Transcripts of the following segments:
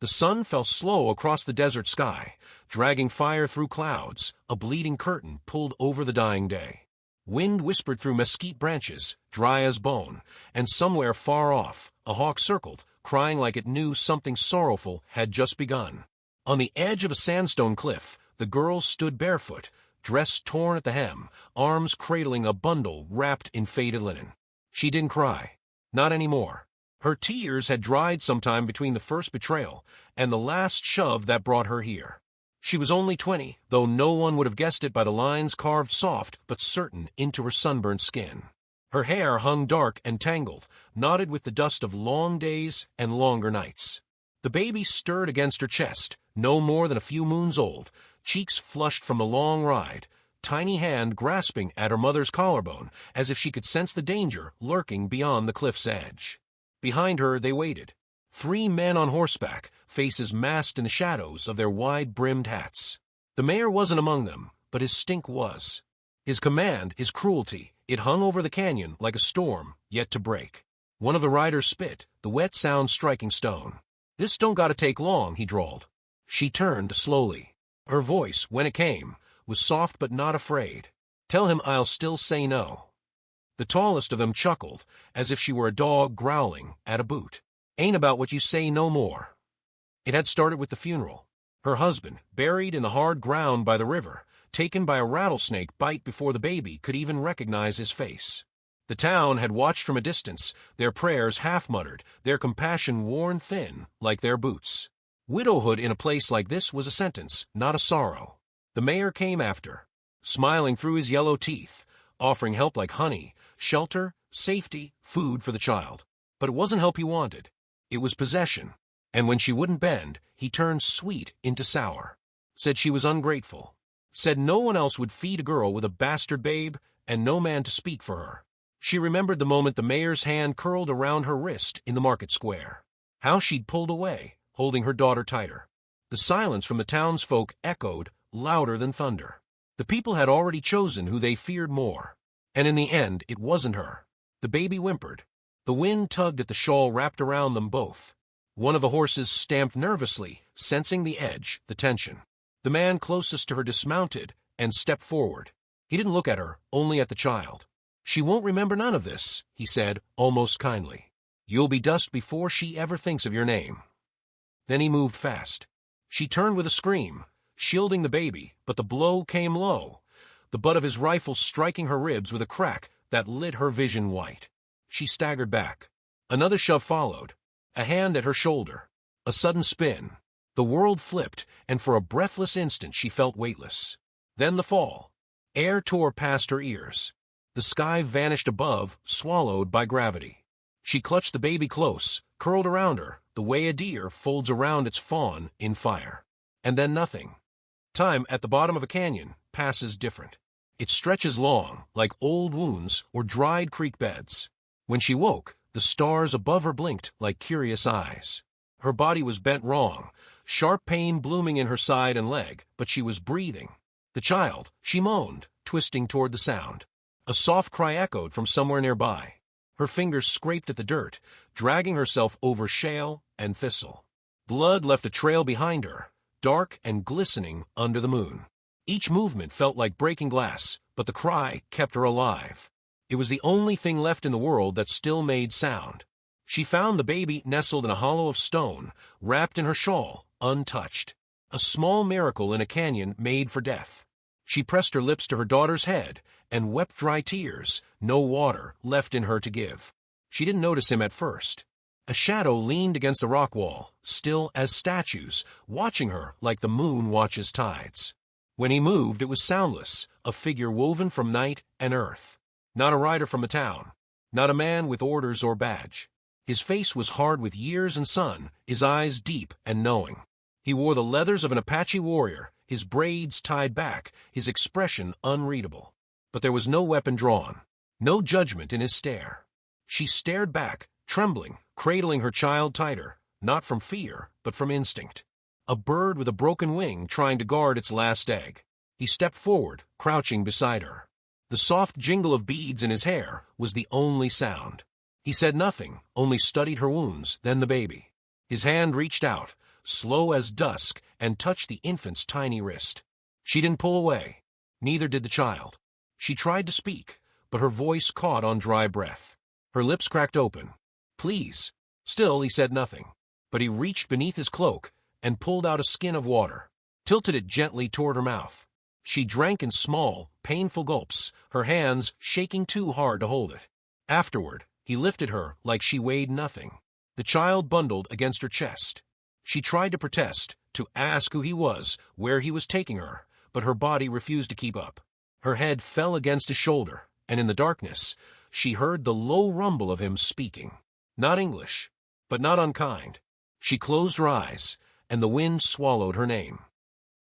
The sun fell slow across the desert sky, dragging fire through clouds, a bleeding curtain pulled over the dying day. Wind whispered through mesquite branches, dry as bone, and somewhere far off, a hawk circled, crying like it knew something sorrowful had just begun. On the edge of a sandstone cliff, the girl stood barefoot, dress torn at the hem, arms cradling a bundle wrapped in faded linen. She didn't cry. Not anymore. Her tears had dried sometime between the first betrayal and the last shove that brought her here. She was only 20, though no one would have guessed it by the lines carved soft but certain into her sunburnt skin. Her hair hung dark and tangled, knotted with the dust of long days and longer nights. The baby stirred against her chest, no more than a few moons old, cheeks flushed from the long ride, tiny hand grasping at her mother's collarbone as if she could sense the danger lurking beyond the cliff's edge. Behind her they waited. 3 men on horseback, faces masked in the shadows of their wide-brimmed hats. The mayor wasn't among them, but his stink was. His command, his cruelty, it hung over the canyon like a storm yet to break. One of the riders spit, the wet sound striking stone. "This don't gotta take long," he drawled. She turned slowly. Her voice, when it came, was soft but not afraid. "Tell him I'll still say no." The tallest of them chuckled, as if she were a dog growling at a boot. "Ain't about what you say no more." It had started with the funeral. Her husband, buried in the hard ground by the river, taken by a rattlesnake bite before the baby could even recognize his face. The town had watched from a distance, their prayers half-muttered, their compassion worn thin like their boots. Widowhood in a place like this was a sentence, not a sorrow. The mayor came after, smiling through his yellow teeth, offering help like honey, shelter, safety, food for the child. But it wasn't help he wanted. It was possession. And when she wouldn't bend, he turned sweet into sour. Said she was ungrateful. Said no one else would feed a girl with a bastard babe, and no man to speak for her. She remembered the moment the mayor's hand curled around her wrist in the market square. How she'd pulled away, holding her daughter tighter. The silence from the townsfolk echoed, louder than thunder. The people had already chosen who they feared more. And in the end, it wasn't her. The baby whimpered. The wind tugged at the shawl wrapped around them both. One of the horses stamped nervously, sensing the edge, the tension. The man closest to her dismounted and stepped forward. He didn't look at her, only at the child. "She won't remember none of this," he said, almost kindly. "You'll be dust before she ever thinks of your name." Then he moved fast. She turned with a scream, shielding the baby, but the blow came low, the butt of his rifle striking her ribs with a crack that lit her vision white. She staggered back. Another shove followed, a hand at her shoulder, a sudden spin. The world flipped, and for a breathless instant she felt weightless. Then the fall. Air tore past her ears. The sky vanished above, swallowed by gravity. She clutched the baby close, curled around her, the way a deer folds around its fawn in fire. And then nothing. Time at the bottom of a canyon passes different. It stretches long, like old wounds or dried creek beds. When she woke, the stars above her blinked like curious eyes. Her body was bent wrong, sharp pain blooming in her side and leg, but she was breathing. The child, she moaned, twisting toward the sound. A soft cry echoed from somewhere nearby. Her fingers scraped at the dirt, dragging herself over shale and thistle. Blood left a trail behind her, dark and glistening under the moon. Each movement felt like breaking glass, but the cry kept her alive. It was the only thing left in the world that still made sound. She found the baby nestled in a hollow of stone, wrapped in her shawl, untouched. A small miracle in a canyon made for death. She pressed her lips to her daughter's head and wept dry tears, no water left in her to give. She didn't notice him at first. A shadow leaned against the rock wall, still as statues, watching her like the moon watches tides. When he moved, it was soundless, a figure woven from night and earth. Not a rider from the town, not a man with orders or badge. His face was hard with years and sun, his eyes deep and knowing. He wore the leathers of an Apache warrior, his braids tied back, his expression unreadable. But there was no weapon drawn, no judgment in his stare. She stared back, trembling, cradling her child tighter, not from fear, but from instinct. A bird with a broken wing trying to guard its last egg. He stepped forward, crouching beside her. The soft jingle of beads in his hair was the only sound. He said nothing, only studied her wounds, then the baby. His hand reached out, slow as dusk, and touched the infant's tiny wrist. She didn't pull away. Neither did the child. She tried to speak, but her voice caught on dry breath. Her lips cracked open. "Please." Still, he said nothing. But he reached beneath his cloak and pulled out a skin of water, tilted it gently toward her mouth. She drank in small, painful gulps, her hands shaking too hard to hold it. Afterward, he lifted her like she weighed nothing. The child bundled against her chest. She tried to protest, to ask who he was, where he was taking her, but her body refused to keep up. Her head fell against his shoulder, and in the darkness, she heard the low rumble of him speaking. Not English, but not unkind. She closed her eyes, and the wind swallowed her name.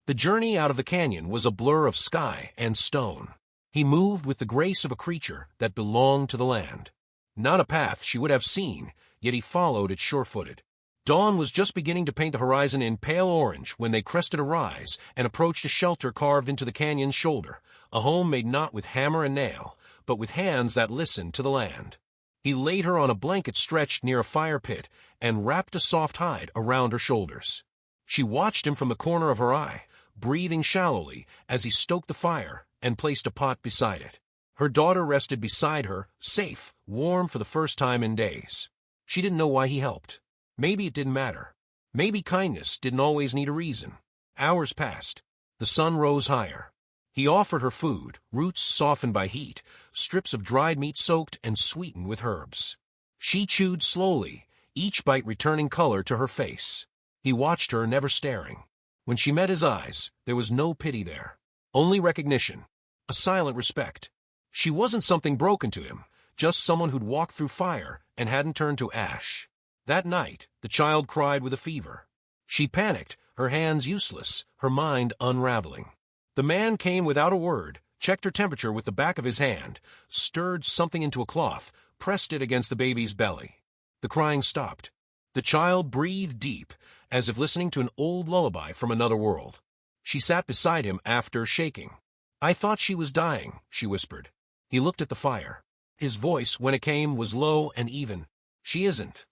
The journey out of the canyon was a blur of sky and stone. He moved with the grace of a creature that belonged to the land. Not a path she would have seen, yet he followed it sure-footed. Dawn was just beginning to paint the horizon in pale orange when they crested a rise and approached a shelter carved into the canyon's shoulder, a home made not with hammer and nail, but with hands that listened to the land. He laid her on a blanket stretched near a fire pit and wrapped a soft hide around her shoulders. She watched him from the corner of her eye, breathing shallowly as he stoked the fire and placed a pot beside it. Her daughter rested beside her, safe, warm for the first time in days. She didn't know why he helped. Maybe it didn't matter. Maybe kindness didn't always need a reason. Hours passed. The sun rose higher. He offered her food, roots softened by heat, strips of dried meat soaked and sweetened with herbs. She chewed slowly, each bite returning color to her face. He watched her, never staring. When she met his eyes, there was no pity there. Only recognition. A silent respect. She wasn't something broken to him, just someone who'd walked through fire and hadn't turned to ash. That night, the child cried with a fever. She panicked, her hands useless, her mind unraveling. The man came without a word, checked her temperature with the back of his hand, stirred something into a cloth, pressed it against the baby's belly. The crying stopped. The child breathed deep, as if listening to an old lullaby from another world. She sat beside him after shaking. "I thought she was dying," she whispered. He looked at the fire. His voice, when it came, was low and even. "She isn't."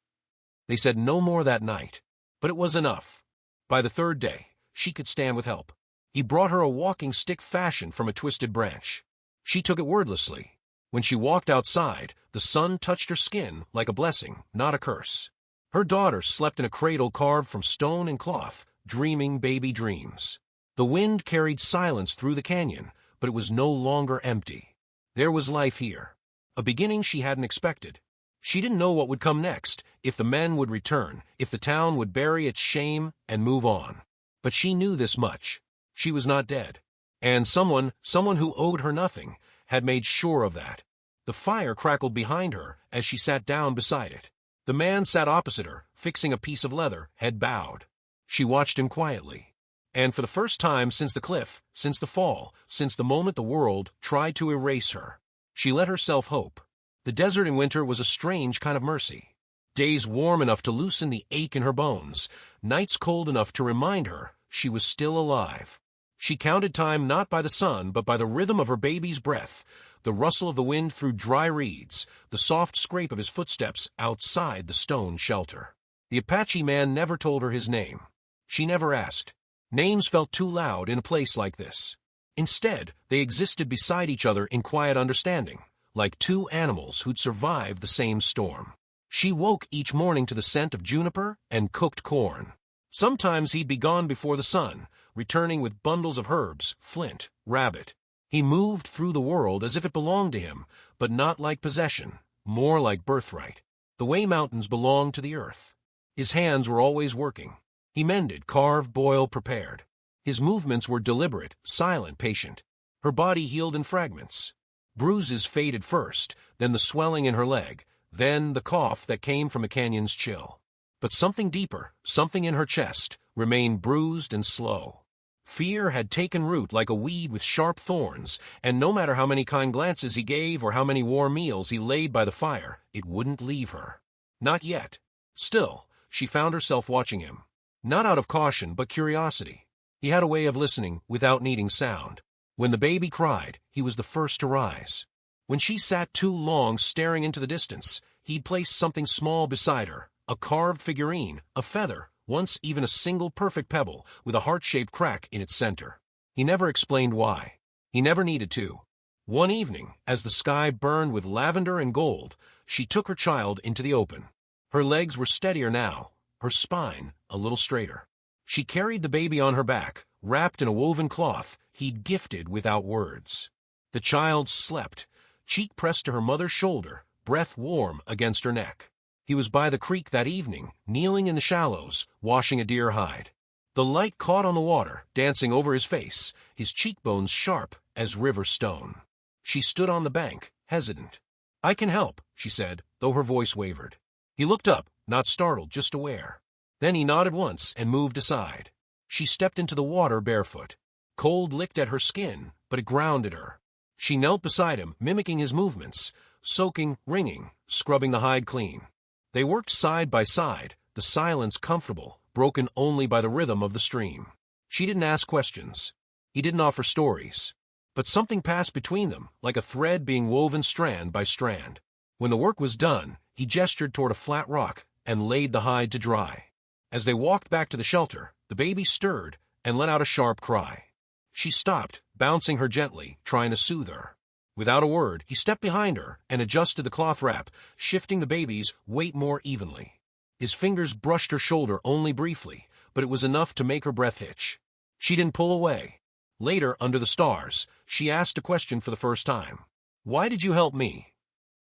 They said no more that night, but it was enough. By the third day, she could stand with help. He brought her a walking stick fashioned from a twisted branch. She took it wordlessly. When she walked outside, the sun touched her skin like a blessing, not a curse. Her daughter slept in a cradle carved from stone and cloth, dreaming baby dreams. The wind carried silence through the canyon, but it was no longer empty. There was life here, a beginning she hadn't expected. She didn't know what would come next, if the men would return, if the town would bury its shame and move on. But she knew this much. She was not dead. And someone who owed her nothing, had made sure of that. The fire crackled behind her as she sat down beside it. The man sat opposite her, fixing a piece of leather, head bowed. She watched him quietly. And for the first time since the cliff, since the fall, since the moment the world tried to erase her, she let herself hope. The desert in winter was a strange kind of mercy. Days warm enough to loosen the ache in her bones, nights cold enough to remind her she was still alive. She counted time not by the sun, but by the rhythm of her baby's breath, the rustle of the wind through dry reeds, the soft scrape of his footsteps outside the stone shelter. The Apache man never told her his name. She never asked. Names felt too loud in a place like this. Instead, they existed beside each other in quiet understanding, like two animals who'd survived the same storm. She woke each morning to the scent of juniper and cooked corn. Sometimes he'd be gone before the sun, returning with bundles of herbs, flint, rabbit. He moved through the world as if it belonged to him, but not like possession, more like birthright, the way mountains belong to the earth. His hands were always working. He mended, carved, boiled, prepared. His movements were deliberate, silent, patient. Her body healed in fragments. Bruises faded first, then the swelling in her leg, then the cough that came from a canyon's chill. But something deeper, something in her chest, remained bruised and slow. Fear had taken root like a weed with sharp thorns, and no matter how many kind glances he gave or how many warm meals he laid by the fire, it wouldn't leave her. Not yet. Still, she found herself watching him. Not out of caution, but curiosity. He had a way of listening without needing sound. When the baby cried, he was the first to rise. When she sat too long staring into the distance, he'd place something small beside her, a carved figurine, a feather, once even a single perfect pebble with a heart-shaped crack in its center. He never explained why. He never needed to. One evening, as the sky burned with lavender and gold, she took her child into the open. Her legs were steadier now, her spine a little straighter. She carried the baby on her back, wrapped in a woven cloth he'd gifted without words. The child slept, cheek pressed to her mother's shoulder, breath warm against her neck. He was by the creek that evening, kneeling in the shallows, washing a deer hide. The light caught on the water, dancing over his face, his cheekbones sharp as river stone. She stood on the bank, hesitant. "I can help," she said, though her voice wavered. He looked up, not startled, just aware. Then he nodded once and moved aside. She stepped into the water barefoot. Cold licked at her skin, but it grounded her. She knelt beside him, mimicking his movements, soaking, wringing, scrubbing the hide clean. They worked side by side, the silence comfortable, broken only by the rhythm of the stream. She didn't ask questions. He didn't offer stories. But something passed between them, like a thread being woven strand by strand. When the work was done, he gestured toward a flat rock and laid the hide to dry. As they walked back to the shelter, the baby stirred and let out a sharp cry. She stopped, bouncing her gently, trying to soothe her. Without a word, he stepped behind her and adjusted the cloth wrap, shifting the baby's weight more evenly. His fingers brushed her shoulder only briefly, but it was enough to make her breath hitch. She didn't pull away. Later, under the stars, she asked a question for the first time. "Why did you help me?"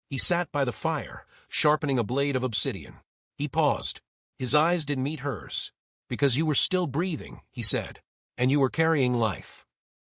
He sat by the fire, sharpening a blade of obsidian. He paused. His eyes didn't meet hers. "Because you were still breathing," he said, "and you were carrying life."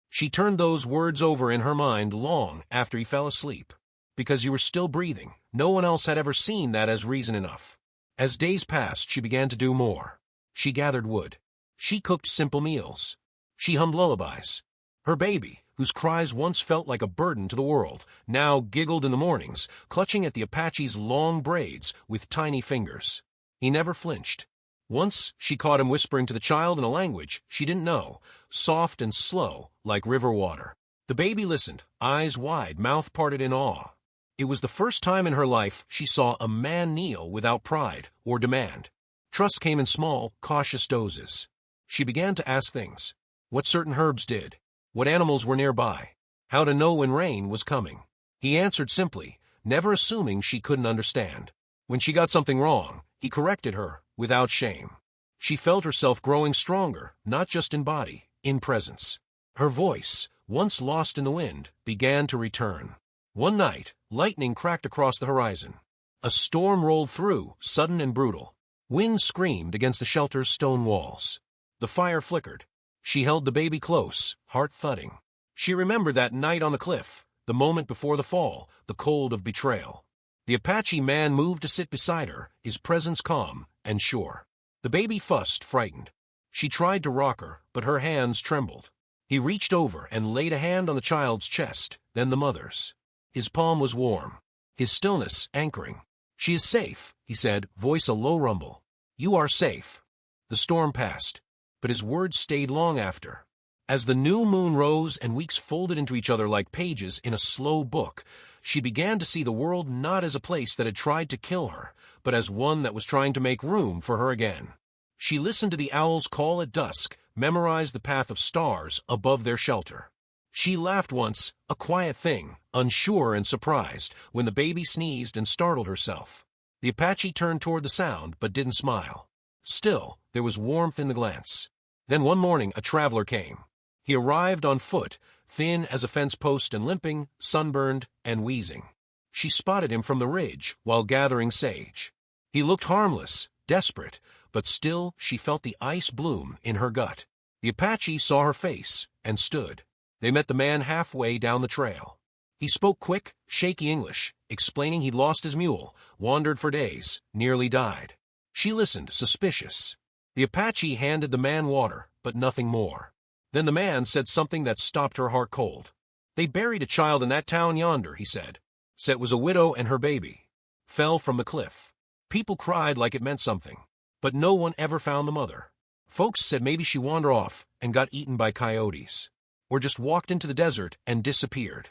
She turned those words over in her mind long after he fell asleep. Because you were still breathing. No one else had ever seen that as reason enough. As days passed, she began to do more. She gathered wood. She cooked simple meals. She hummed lullabies. Her baby, whose cries once felt like a burden to the world, now giggled in the mornings, clutching at the Apache's long braids with tiny fingers. He never flinched. Once she caught him whispering to the child in a language she didn't know, soft and slow like river water. The baby listened, eyes wide, mouth parted in awe. It was the first time in her life she saw a man kneel without pride or demand. Trust came in small, cautious doses. She began to ask things. What certain herbs did. What animals were nearby. How to know when rain was coming. He answered simply, never assuming she couldn't understand. When she got something wrong, he corrected her, without shame. She felt herself growing stronger, not just in body, in presence. Her voice, once lost in the wind, began to return. One night, lightning cracked across the horizon. A storm rolled through, sudden and brutal. Wind screamed against the shelter's stone walls. The fire flickered. She held the baby close, heart thudding. She remembered that night on the cliff, the moment before the fall, the cold of betrayal. The Apache man moved to sit beside her, his presence calm and sure. The baby fussed, frightened. She tried to rock her, but her hands trembled. He reached over and laid a hand on the child's chest, then the mother's. His palm was warm, his stillness anchoring. "She is safe," he said, voice a low rumble. "You are safe." The storm passed, but his words stayed long after. As the new moon rose and weeks folded into each other like pages in a slow book, she began to see the world not as a place that had tried to kill her, but as one that was trying to make room for her again. She listened to the owl's call at dusk, memorized the path of stars above their shelter. She laughed once, a quiet thing, unsure and surprised, when the baby sneezed and startled herself. The Apache turned toward the sound, but didn't smile. Still, there was warmth in the glance. Then one morning a traveler came. He arrived on foot, thin as a fence post and limping, sunburned and wheezing. She spotted him from the ridge while gathering sage. He looked harmless, desperate, but still she felt the ice bloom in her gut. The Apache saw her face and stood. They met the man halfway down the trail. He spoke quick, shaky English, explaining he'd lost his mule, wandered for days, nearly died. She listened, suspicious. The Apache handed the man water, but nothing more. Then the man said something that stopped her heart cold. "They buried a child in that town yonder," he said. Said it was a widow and her baby. Fell from the cliff. People cried like it meant something, but no one ever found the mother. Folks said maybe she wandered off and got eaten by coyotes, or just walked into the desert and disappeared.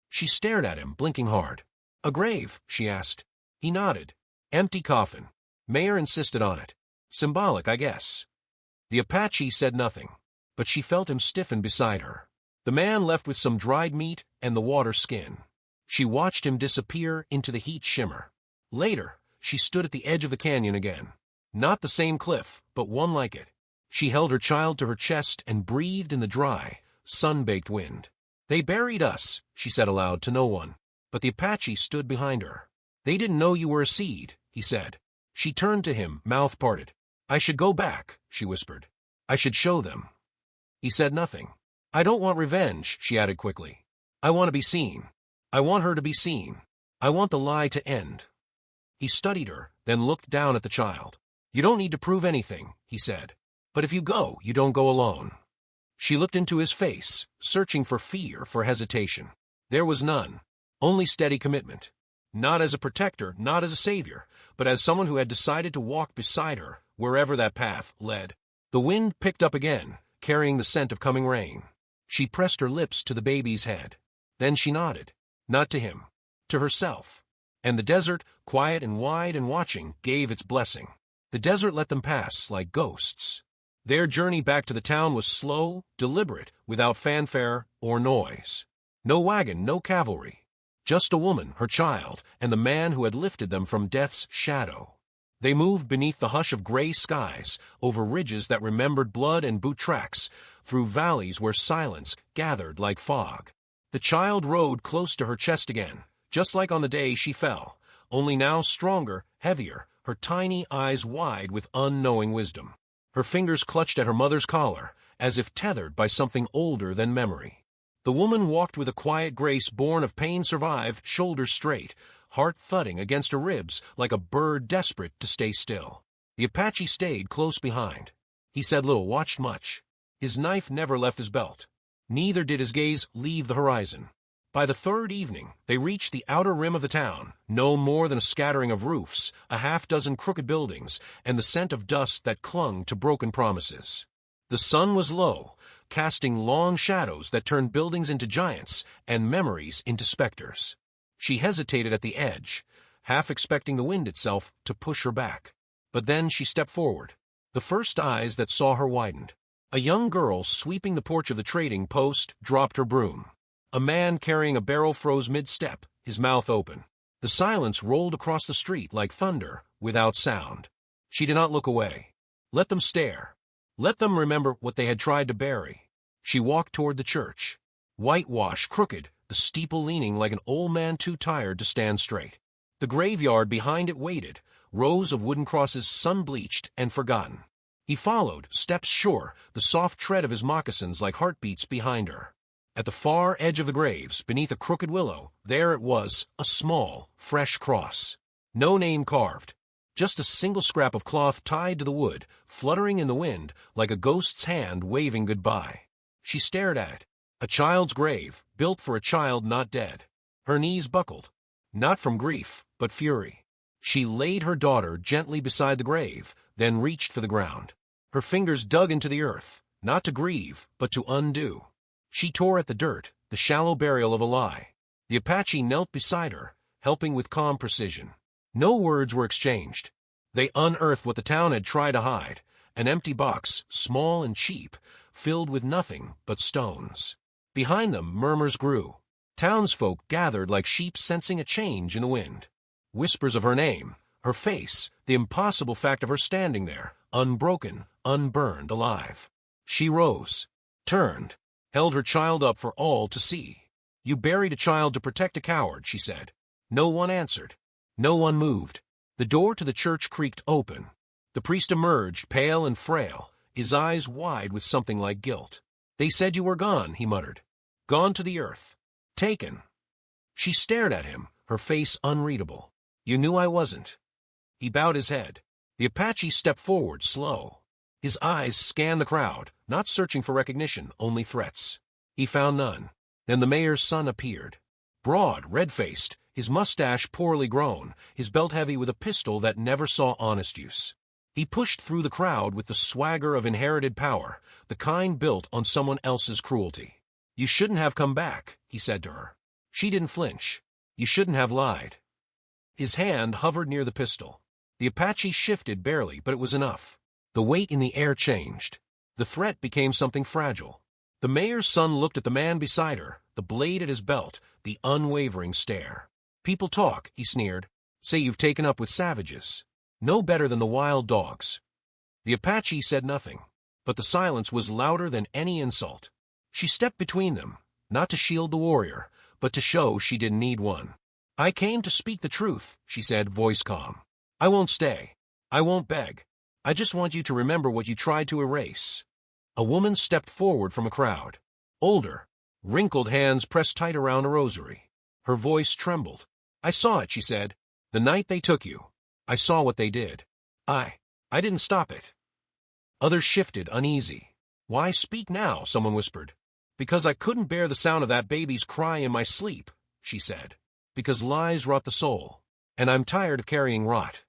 She stared at him, blinking hard. "A grave?" she asked. He nodded. "Empty coffin. Mayor insisted on it. Symbolic, I guess. The Apache said nothing, but she felt him stiffen beside her. The man left with some dried meat and the water skin. She watched him disappear into the heat shimmer. Later, she stood at the edge of the canyon again. Not the same cliff, but one like it. She held her child to her chest and breathed in the dry, sun-baked wind. They buried us, she said aloud to no one, but the Apache stood behind her. They didn't know you were a seed, he said. She turned to him, mouth parted. I should go back, she whispered. I should show them. He said nothing. I don't want revenge, she added quickly. I want to be seen. I want her to be seen. I want the lie to end. He studied her, then looked down at the child. You don't need to prove anything, he said. But if you go, you don't go alone. She looked into his face, searching for fear, for hesitation. There was none. Only steady commitment. Not as a protector, not as a savior, but as someone who had decided to walk beside her, wherever that path led. The wind picked up again, carrying the scent of coming rain. She pressed her lips to the baby's head. Then she nodded. Not to him. To herself. And the desert, quiet and wide and watching, gave its blessing. The desert let them pass like ghosts. Their journey back to the town was slow, deliberate, without fanfare or noise. No wagon, no cavalry. Just a woman, her child, and the man who had lifted them from death's shadow. They moved beneath the hush of gray skies, over ridges that remembered blood and boot tracks, through valleys where silence gathered like fog. The child rode close to her chest again, just like on the day she fell, only now stronger, heavier, her tiny eyes wide with unknowing wisdom. Her fingers clutched at her mother's collar, as if tethered by something older than memory. The woman walked with a quiet grace born of pain survived, shoulders straight, heart thudding against her ribs like a bird desperate to stay still. The Apache stayed close behind. He said little, watched much. His knife never left his belt. Neither did his gaze leave the horizon. By the third evening, they reached the outer rim of the town, no more than a scattering of roofs, a half-dozen crooked buildings, and the scent of dust that clung to broken promises. The sun was low, casting long shadows that turned buildings into giants and memories into specters. She hesitated at the edge, half expecting the wind itself to push her back. But then she stepped forward. The first eyes that saw her widened. A young girl sweeping the porch of the trading post dropped her broom. A man carrying a barrel froze mid-step, his mouth open. The silence rolled across the street like thunder, without sound. She did not look away. Let them stare. Let them remember what they had tried to bury. She walked toward the church. Whitewash, crooked, the steeple leaning like an old man too tired to stand straight. The graveyard behind it waited, rows of wooden crosses sun-bleached and forgotten. He followed, steps sure, the soft tread of his moccasins like heartbeats behind her. At the far edge of the graves, beneath a crooked willow, there it was, a small, fresh cross. No name carved. Just a single scrap of cloth tied to the wood, fluttering in the wind like a ghost's hand waving goodbye. She stared at it. A child's grave, built for a child not dead. Her knees buckled. Not from grief, but fury. She laid her daughter gently beside the grave, then reached for the ground. Her fingers dug into the earth, not to grieve, but to undo. She tore at the dirt, the shallow burial of a lie. The Apache knelt beside her, helping with calm precision. No words were exchanged. They unearthed what the town had tried to hide, an empty box, small and cheap, filled with nothing but stones. Behind them, murmurs grew. Townsfolk gathered like sheep sensing a change in the wind. Whispers of her name, her face, the impossible fact of her standing there, unbroken, unburned, alive. She rose, turned, held her child up for all to see. You buried a child to protect a coward, she said. No one answered. No one moved. The door to the church creaked open. The priest emerged, pale and frail, his eyes wide with something like guilt. They said you were gone, he muttered. Gone to the earth. Taken. She stared at him, her face unreadable. You knew I wasn't. He bowed his head. The Apache stepped forward, slow. His eyes scanned the crowd, not searching for recognition, only threats. He found none. Then the mayor's son appeared. Broad, red-faced, his mustache poorly grown, his belt heavy with a pistol that never saw honest use. He pushed through the crowd with the swagger of inherited power, the kind built on someone else's cruelty. You shouldn't have come back, he said to her. She didn't flinch. You shouldn't have lied. His hand hovered near the pistol. The Apache shifted barely, but it was enough. The weight in the air changed. The threat became something fragile. The mayor's son looked at the man beside her, the blade at his belt, the unwavering stare. "People talk," he sneered. "Say you've taken up with savages. No better than the wild dogs." The Apache said nothing, but the silence was louder than any insult. She stepped between them, not to shield the warrior, but to show she didn't need one. "I came to speak the truth," she said, voice calm. "I won't stay. I won't beg. I just want you to remember what you tried to erase." A woman stepped forward from a crowd. Older, wrinkled hands pressed tight around a rosary. Her voice trembled. "I saw it," she said. "The night they took you. I saw what they did. I didn't stop it." Others shifted, uneasy. "Why speak now?" someone whispered. "Because I couldn't bear the sound of that baby's cry in my sleep," she said. "Because lies rot the soul, and I'm tired of carrying rot."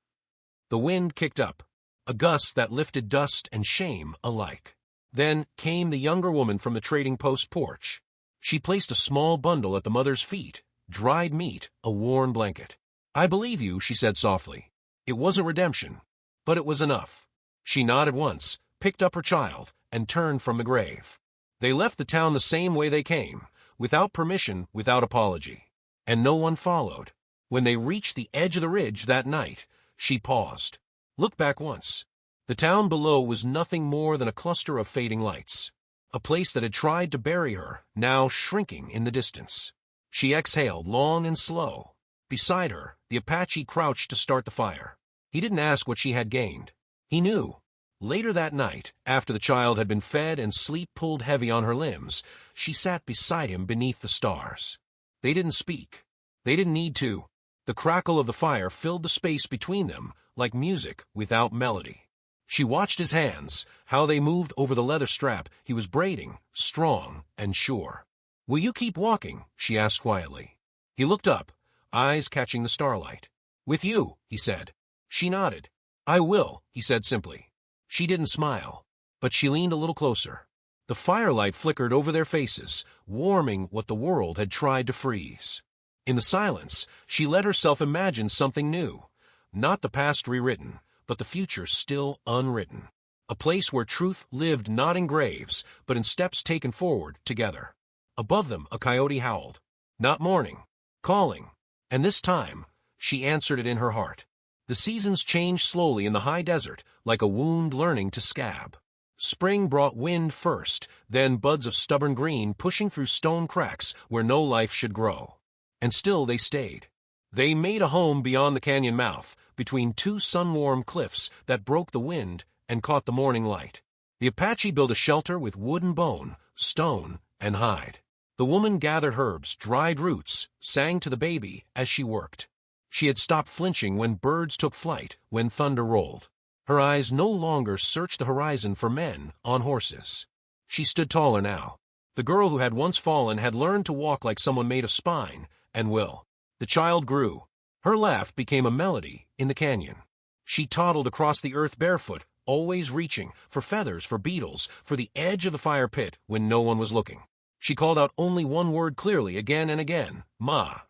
The wind kicked up, a gust that lifted dust and shame alike. Then came the younger woman from the trading post porch. She placed a small bundle at the mother's feet, dried meat, a worn blanket. "I believe you," she said softly. "It wasn't redemption, but it was enough." She nodded once, picked up her child, and turned from the grave. They left the town the same way they came, without permission, without apology. And no one followed. When they reached the edge of the ridge that night, she paused. Looked back once. The town below was nothing more than a cluster of fading lights. A place that had tried to bury her, now shrinking in the distance. She exhaled, long and slow. Beside her, the Apache crouched to start the fire. He didn't ask what she had gained. He knew. Later that night, after the child had been fed and sleep pulled heavy on her limbs, she sat beside him beneath the stars. They didn't speak. They didn't need to. The crackle of the fire filled the space between them like music without melody. She watched his hands, how they moved over the leather strap he was braiding, strong and sure. "Will you keep walking?" she asked quietly. He looked up, eyes catching the starlight. "With you," he said. She nodded. "I will," he said simply. She didn't smile, but she leaned a little closer. The firelight flickered over their faces, warming what the world had tried to freeze. In the silence, she let herself imagine something new. Not the past rewritten, but the future still unwritten. A place where truth lived not in graves, but in steps taken forward together. Above them, a coyote howled. Not mourning, calling. And this time, she answered it in her heart. The seasons changed slowly in the high desert, like a wound learning to scab. Spring brought wind first, then buds of stubborn green pushing through stone cracks where no life should grow. And still they stayed. They made a home beyond the canyon mouth, between two sun-warmed cliffs that broke the wind and caught the morning light. The Apache built a shelter with wood and bone, stone and hide. The woman gathered herbs, dried roots, sang to the baby as she worked. She had stopped flinching when birds took flight, when thunder rolled. Her eyes no longer searched the horizon for men on horses. She stood taller now. The girl who had once fallen had learned to walk like someone made of spine and will. The child grew. Her laugh became a melody in the canyon. She toddled across the earth barefoot, always reaching for feathers, for beetles, for the edge of the fire pit when no one was looking. She called out only one word clearly again and again, "Ma."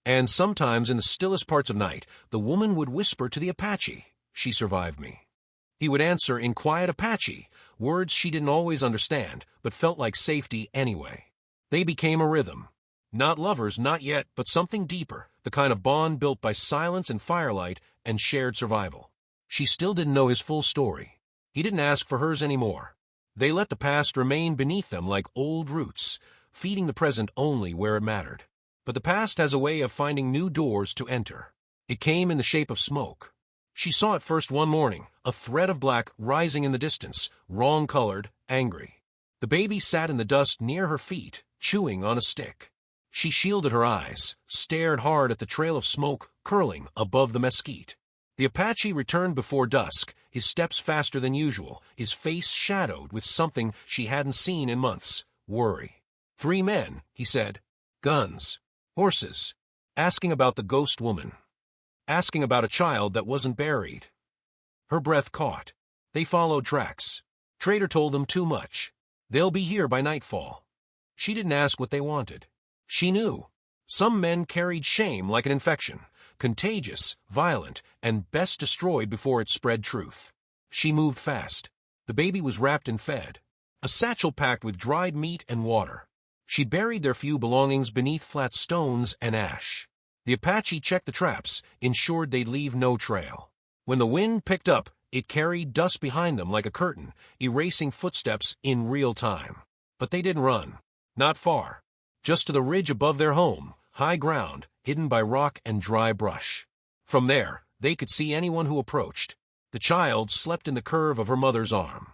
And sometimes in the stillest parts of night, the woman would whisper to the Apache, "She survived me." He would answer in quiet Apache, words she didn't always understand, but felt like safety anyway. They became a rhythm. Not lovers, not yet, but something deeper, the kind of bond built by silence and firelight and shared survival. She still didn't know his full story. He didn't ask for hers anymore. They let the past remain beneath them like old roots, feeding the present only where it mattered. But the past has a way of finding new doors to enter. It came in the shape of smoke. She saw it first one morning, a thread of black rising in the distance, wrong-colored, angry. The baby sat in the dust near her feet, chewing on a stick. She shielded her eyes, stared hard at the trail of smoke curling above the mesquite. The Apache returned before dusk, his steps faster than usual, his face shadowed with something she hadn't seen in months, worry. 3 men, he said. Guns. Horses. Asking about the ghost woman. Asking about a child that wasn't buried. Her breath caught. They followed tracks. Trader told them too much. They'll be here by nightfall. She didn't ask what they wanted. She knew. Some men carried shame like an infection, contagious, violent, and best destroyed before it spread truth. She moved fast. The baby was wrapped and fed. A satchel packed with dried meat and water. She buried their few belongings beneath flat stones and ash. The Apache checked the traps, ensured they'd leave no trail. When the wind picked up, it carried dust behind them like a curtain, erasing footsteps in real time. But they didn't run. Not far. Just to the ridge above their home, high ground, hidden by rock and dry brush. From there, they could see anyone who approached. The child slept in the curve of her mother's arm.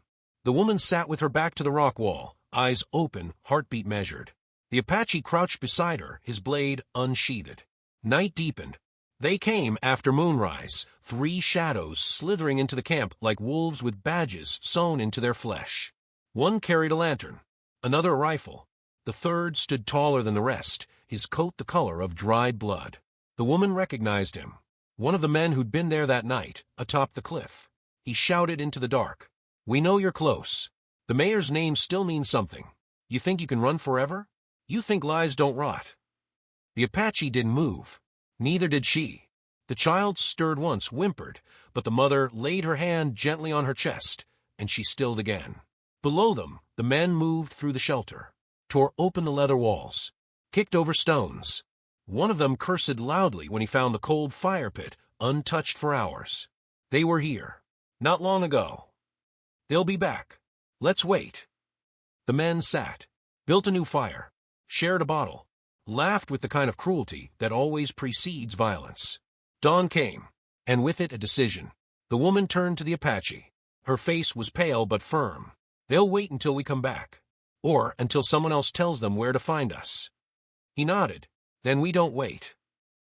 The woman sat with her back to the rock wall, eyes open, heartbeat measured. The Apache crouched beside her, his blade unsheathed. Night deepened. They came after moonrise, 3 shadows slithering into the camp like wolves with badges sewn into their flesh. One carried a lantern, another a rifle. The third stood taller than the rest, his coat the color of dried blood. The woman recognized him. One of the men who'd been there that night, atop the cliff. He shouted into the dark, "We know you're close. The mayor's name still means something. You think you can run forever? You think lies don't rot." The Apache didn't move. Neither did she. The child stirred once, whimpered, but the mother laid her hand gently on her chest, and she stilled again. Below them, the men moved through the shelter, tore open the leather walls, kicked over stones. One of them cursed loudly when he found the cold fire pit, untouched for hours. They were here. Not long ago. They'll be back. Let's wait. The men sat, built a new fire, shared a bottle, laughed with the kind of cruelty that always precedes violence. Dawn came, and with it a decision. The woman turned to the Apache. Her face was pale but firm. "They'll wait until we come back. Or until someone else tells them where to find us." He nodded. "Then we don't wait."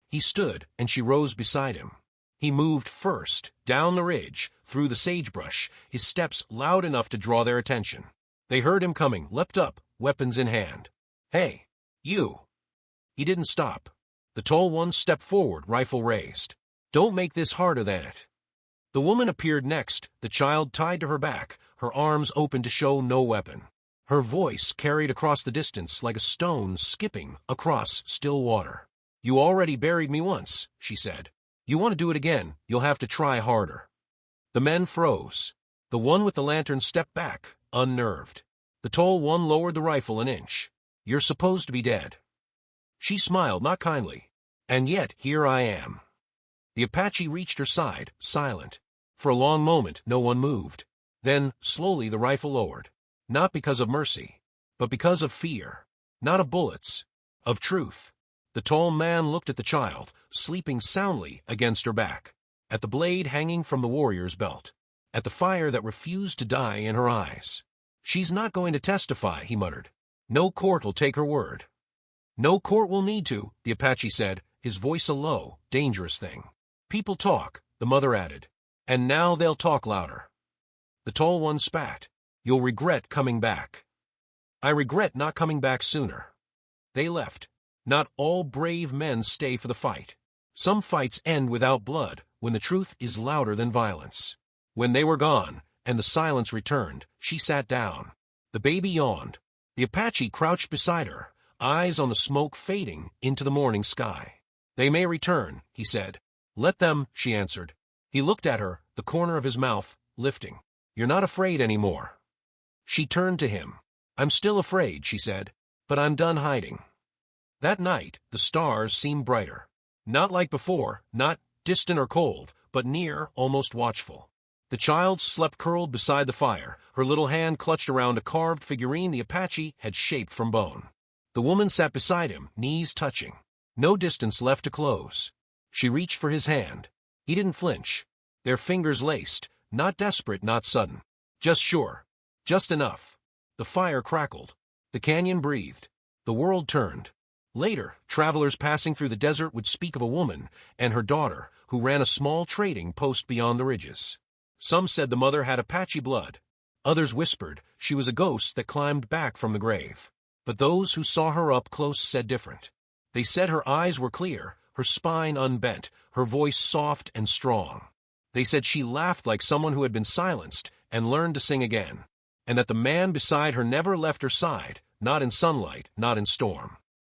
He stood, and she rose beside him. He moved first, down the ridge, through the sagebrush, his steps loud enough to draw their attention. They heard him coming, leapt up, weapons in hand. "Hey, you!" He didn't stop. The tall one stepped forward, rifle raised. "Don't make this harder than it." The woman appeared next, the child tied to her back, her arms open to show no weapon. Her voice carried across the distance like a stone skipping across still water. "You already buried me once," she said. "You want to do it again, you'll have to try harder." The men froze. The one with the lantern stepped back, unnerved. The tall one lowered the rifle an inch. "You're supposed to be dead." She smiled, not kindly. "And yet, here I am." The Apache reached her side, silent. For a long moment, no one moved. Then, slowly, the rifle lowered. Not because of mercy, but because of fear. Not of bullets, of truth. The tall man looked at the child, sleeping soundly against her back, at the blade hanging from the warrior's belt, at the fire that refused to die in her eyes. "She's not going to testify," he muttered. "No court will take her word." "No court will need to," the Apache said, his voice a low, dangerous thing. "People talk," the mother added, "and now they'll talk louder." The tall one spat. "You'll regret coming back." "I regret not coming back sooner." They left. Not all brave men stay for the fight. Some fights end without blood, when the truth is louder than violence. When they were gone, and the silence returned, she sat down. The baby yawned. The Apache crouched beside her, eyes on the smoke fading into the morning sky. "They may return," he said. "Let them," she answered. He looked at her, the corner of his mouth lifting. "You're not afraid anymore." She turned to him. "I'm still afraid," she said, "but I'm done hiding." That night, the stars seemed brighter. Not like before, not distant or cold, but near, almost watchful. The child slept curled beside the fire, her little hand clutched around a carved figurine the Apache had shaped from bone. The woman sat beside him, knees touching. No distance left to close. She reached for his hand. He didn't flinch. Their fingers laced, not desperate, not sudden. Just sure. Just enough. The fire crackled. The canyon breathed. The world turned. Later, travelers passing through the desert would speak of a woman and her daughter who ran a small trading post beyond the ridges. Some said the mother had Apache blood. Others whispered she was a ghost that climbed back from the grave. But those who saw her up close said different. They said her eyes were clear, her spine unbent, her voice soft and strong. They said she laughed like someone who had been silenced and learned to sing again, and that the man beside her never left her side, not in sunlight, not in storm.